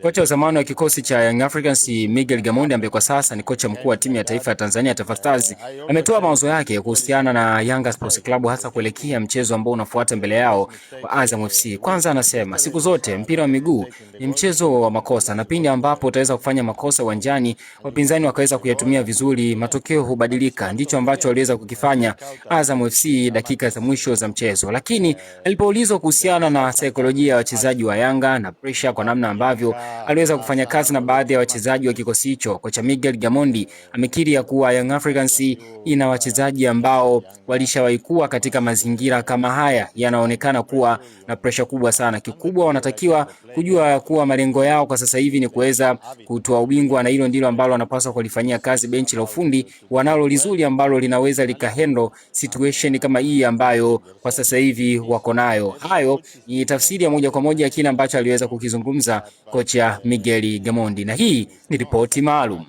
Kocha wa zamani wa kikosi cha Young Africans Miguel Gamondi, ambaye kwa sasa ni kocha mkuu wa timu ya taifa ya Tanzania Taifa Stars, ametoa mawazo yake kuhusiana na Yanga Sports Club, hasa kuelekea mchezo ambao unafuata mbele yao wa Azam FC. Kwanza anasema siku zote mpira wa miguu ni mchezo wa makosa, na pindi ambapo utaweza kufanya makosa uwanjani, wapinzani wakaweza kuyatumia vizuri, matokeo hubadilika. Ndicho ambacho waliweza kukifanya Azam FC dakika za mwisho za mchezo. Lakini alipoulizwa kuhusiana na saikolojia ya wachezaji wa Yanga na pressure kwa namna ambavyo aliweza kufanya kazi na baadhi ya wachezaji wa kikosi hicho, kocha Miguel Gamondi amekiri ya kuwa Young Africans ina wachezaji ambao walishawahi kuwa katika mazingira kama haya, yanaonekana kuwa na pressure kubwa sana. Kikubwa wanatakiwa kujua kuwa malengo yao kwa sasa hivi ni kuweza kutoa ubingwa, na hilo ndilo ambalo wanapaswa kulifanyia kazi. Benchi la ufundi wanalo lizuri ambalo linaweza likahandle situation kama hii ambayo kwa sasa hivi wako nayo. Hayo ni tafsiri ya moja kwa moja kile ambacho aliweza kukizungumza kocha Miguel Gamondi, na hii ni ripoti maalum.